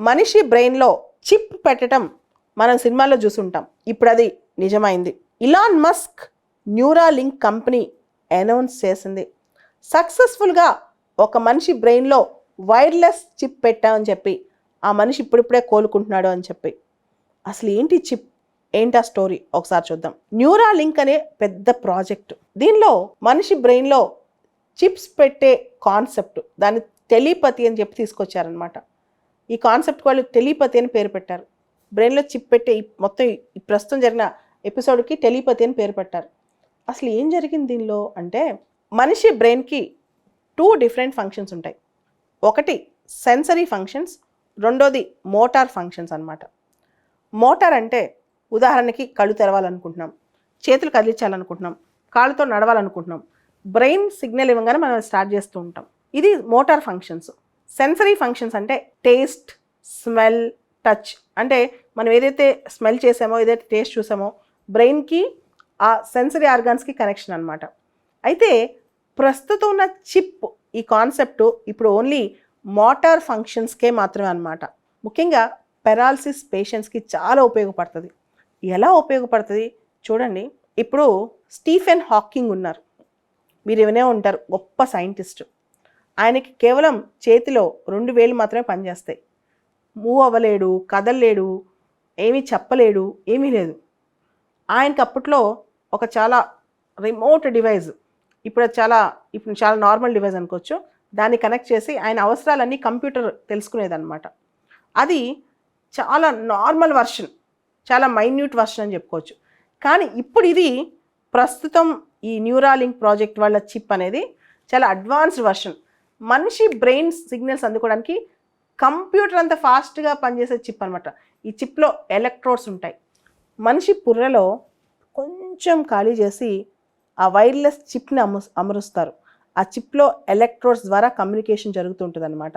మనిషి బ్రెయిన్లో చిప్ పెట్టడం మనం సినిమాల్లో చూసుంటాం. ఇప్పుడు అది నిజమైంది. Elon Musk Neuralink company announce చేసింది. సక్సెస్ఫుల్గా ఒక మనిషి బ్రెయిన్లో వైర్లెస్ చిప్ పెట్టామని చెప్పి ఆ మనిషి ఇప్పుడిప్పుడే కోలుకుంటున్నాడు అని చెప్పి. అసలు ఏంటి చిప్, ఏంటి ఆ స్టోరీ ఒకసారి చూద్దాం. న్యూరాలింక్ అనే పెద్ద ప్రాజెక్ట్. దీనిలో మనిషి బ్రెయిన్లో చిప్స్ పెట్టే కాన్సెప్ట్, దాన్ని టెలిపతి అని చెప్పి తీసుకొచ్చారనమాట. ఈ కాన్సెప్ట్ వాళ్ళు టెలిపతి అని పేరు పెట్టారు. బ్రెయిన్లో చిప్ పెట్టే మొత్తం ఈ ప్రస్తుతం జరిగిన ఎపిసోడ్కి టెలిపతి అని పేరు పెట్టారు. అసలు ఏం జరిగింది దీనిలో అంటే, మనిషి బ్రెయిన్కి 2 డిఫరెంట్ ఫంక్షన్స్ ఉంటాయి. ఒకటి సెన్సరీ ఫంక్షన్స్, రెండోది మోటార్ ఫంక్షన్స్ అనమాట. మోటార్ అంటే ఉదాహరణకి కళ్ళు తెరవాలనుకుంటున్నాం, చేతులు కదిలించాలనుకుంటున్నాం, కాళ్ళతో నడవాలనుకుంటున్నాం. బ్రెయిన్ సిగ్నల్ ఇవ్వగానే మనం స్టార్ట్ చేస్తూ ఉంటాం. ఇది మోటార్ ఫంక్షన్స్. సెన్సరీ ఫంక్షన్స్ అంటే టేస్ట్, స్మెల్, టచ్. అంటే మనం ఏదైతే స్మెల్ చేసామో, ఏదైతే టేస్ట్ చూసామో బ్రెయిన్కి ఆ సెన్సరీ ఆర్గాన్స్కి కనెక్షన్ అనమాట. అయితే ప్రస్తుతం ఉన్న చిప్, ఈ కాన్సెప్ట్ ఇప్పుడు ఓన్లీ మోటార్ ఫంక్షన్స్కే మాత్రమే అనమాట. ముఖ్యంగా పెరాలసిస్ పేషెంట్స్కి చాలా ఉపయోగపడుతుంది. ఎలా ఉపయోగపడుతుంది చూడండి. ఇప్పుడు స్టీఫెన్ హాకింగ్ ఉన్నారు, మీరు వినే ఉంటారు, గొప్ప సైంటిస్ట్. ఆయనకి కేవలం చేతిలో 2 వేలు మాత్రమే పనిచేస్తాయి. మూవ్ అవ్వలేడు, కదలలేడు, ఏమీ చెప్పలేడు, ఏమీ లేదు. ఆయనకి అప్పట్లో ఒక చాలా రిమోట్ డివైస్, ఇప్పుడు చాలా నార్మల్ డివైస్ అనుకోవచ్చు, దాన్ని కనెక్ట్ చేసి ఆయన అవసరాలన్నీ కంప్యూటర్ తెలుసుకునేదన్నమాట. అది చాలా నార్మల్ వర్షన్, చాలా మైన్యూట్ వర్షన్ అని చెప్పుకోవచ్చు. కానీ ఇప్పుడు ఇది ప్రస్తుతం ఈ న్యూరాలింక్ ప్రాజెక్ట్ వాళ్ళ చిప్ అనేది చాలా అడ్వాన్స్డ్ వర్షన్. మనిషి బ్రెయిన్ సిగ్నల్స్ అందుకోవడానికి కంప్యూటర్ అంత ఫాస్ట్గా పనిచేసే చిప్ అనమాట. ఈ చిప్లో ఎలక్ట్రోడ్స్ ఉంటాయి. మనిషి పుర్రెలో కొంచెం ఖాళీ చేసి ఆ వైర్లెస్ చిప్ని అమరుస్తారు. ఆ చిప్లో ఎలక్ట్రోడ్స్ ద్వారా కమ్యూనికేషన్ జరుగుతుంటుంది అనమాట.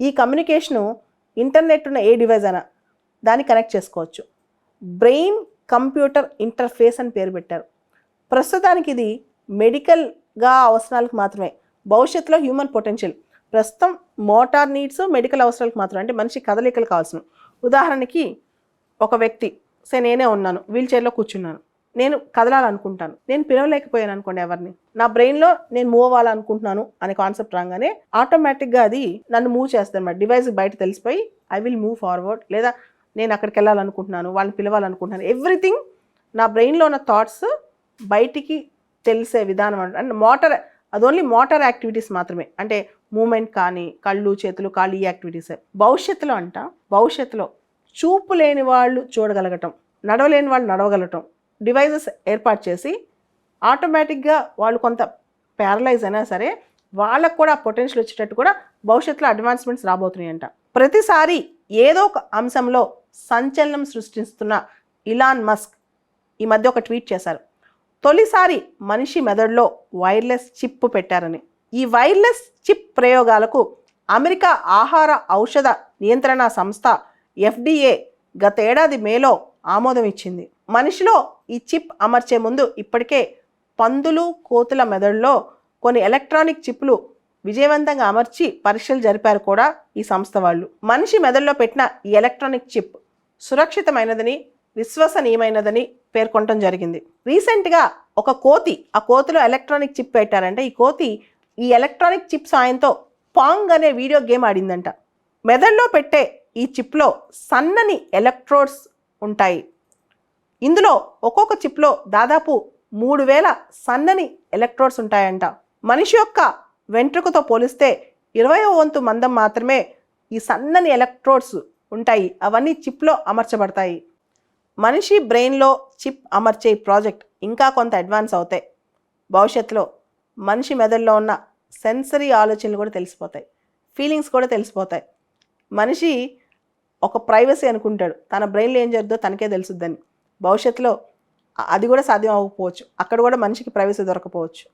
ఈ కమ్యూనికేషను ఇంటర్నెట్ ఉన్న ఏ డివైస్ అయినా దాన్ని కనెక్ట్ చేసుకోవచ్చు. బ్రెయిన్ కంప్యూటర్ ఇంటర్ఫేస్ అని పేరు పెట్టారు. ప్రస్తుతానికి ఇది మెడికల్గా అవసరాలకు మాత్రమే. భవిష్యత్తులో హ్యూమన్ పొటెన్షియల్. ప్రస్తుతం మోటార్ నీడ్స్, మెడికల్ అవసరాలకు మాత్రమే. అంటే మనిషి కదలికలు కావాల్సిన. ఉదాహరణకి ఒక వ్యక్తి, నేనే ఉన్నాను, వీల్ చైర్లో కూర్చున్నాను, నేను కదలాలనుకుంటాను, నేను పిలవలేకపోయాను అనుకోండి ఎవరిని, నా బ్రెయిన్లో నేను మూవ్ అవ్వాలనుకుంటున్నాను అనే కాన్సెప్ట్ రాగానే ఆటోమేటిక్గా అది నన్ను మూవ్ చేస్తుంది అన్నమాట. డివైస్ బయట తెలిసిపోయి ఐ విల్ మూవ్ ఫార్వర్డ్, లేదా నేను అక్కడికి వెళ్ళాలనుకుంటున్నాను, వాళ్ళని పిలవాలనుకుంటున్నాను, ఎవ్రీథింగ్ నా బ్రెయిన్లో ఉన్న థాట్స్ బయటికి తెలిసే విధానం అంటే మోటార్. అది ఓన్లీ మోటార్ యాక్టివిటీస్ మాత్రమే, అంటే మూమెంట్ కానీ కళ్ళు, చేతులు, కాళ్ళు, ఈ యాక్టివిటీసే. భవిష్యత్తులో చూపు లేని వాళ్ళు చూడగలగటం, నడవలేని వాళ్ళు నడవగలగటం, డివైజెస్ ఏర్పాటు చేసి ఆటోమేటిక్గా వాళ్ళు కొంత ప్యారలైజ్ అయినా సరే వాళ్ళకు కూడా పొటెన్షియల్ వచ్చేటట్టు కూడా భవిష్యత్తులో అడ్వాన్స్మెంట్స్ రాబోతున్నాయంట. ప్రతిసారి ఏదో ఒక అంశంలో సంచలనం సృష్టిస్తున్న ఇలాన్ మస్క్ ఈ మధ్య ఒక ట్వీట్ చేశారు. తొలిసారి మనిషి మెదడులో వైర్లెస్ చిప్ పెట్టారని. ఈ వైర్లెస్ చిప్ ప్రయోగాలకు అమెరికా ఆహార ఔషధ నియంత్రణ సంస్థ FDA గత ఏడాది మేలో ఆమోదం ఇచ్చింది. మనిషిలో ఈ చిప్ అమర్చే ముందు ఇప్పటికే పందులు, కోతుల మెదడులో కొన్ని ఎలక్ట్రానిక్ చిప్లు విజయవంతంగా అమర్చి పరీక్షలు జరిపారు కూడా ఈ సంస్థ వాళ్ళు. మనిషి మెదడులో పెట్టిన ఈ ఎలక్ట్రానిక్ చిప్ సురక్షితమైనదని, విశ్వసనీయమైనదని పేర్కొనడం జరిగింది. రీసెంట్గా ఒక కోతి, ఆ కోతిలో ఎలక్ట్రానిక్ చిప్ పెట్టారంటే ఈ కోతి ఈ ఎలక్ట్రానిక్ చిప్ సాయంతో పాంగ్ అనే వీడియో గేమ్ ఆడిందంట. మెదడులో పెట్టే ఈ చిప్లో సన్నని ఎలక్ట్రోడ్స్ ఉంటాయి. ఇందులో ఒక్కొక్క చిప్లో దాదాపు 3000 సన్నని ఎలక్ట్రోడ్స్ ఉంటాయంట. మనిషి యొక్క వెంట్రుకతో పోలిస్తే 20వ వంతు మందం మాత్రమే ఈ సన్నని ఎలక్ట్రోడ్స్ ఉంటాయి. అవన్నీ చిప్లో అమర్చబడతాయి. మనిషి బ్రెయిన్లో చిప్ అమర్చే ప్రాజెక్ట్ ఇంకా కొంత అడ్వాన్స్ అవుతాయి. భవిష్యత్తులో మనిషి మెదడులో ఉన్న సెన్సరీ ఆలోచనలు కూడా తెలిసిపోతాయి, ఫీలింగ్స్ కూడా తెలిసిపోతాయి. మనిషి ఒక ప్రైవసీ అనుకుంటాడు, తన బ్రెయిన్లో ఏం జరుగుతుందో తనకే తెలుసుద్దని. భవిష్యత్తులో అది కూడా సాధ్యం అవ్వకపోవచ్చు. అక్కడ కూడా మనిషికి ప్రైవసీ దొరకపోవచ్చు.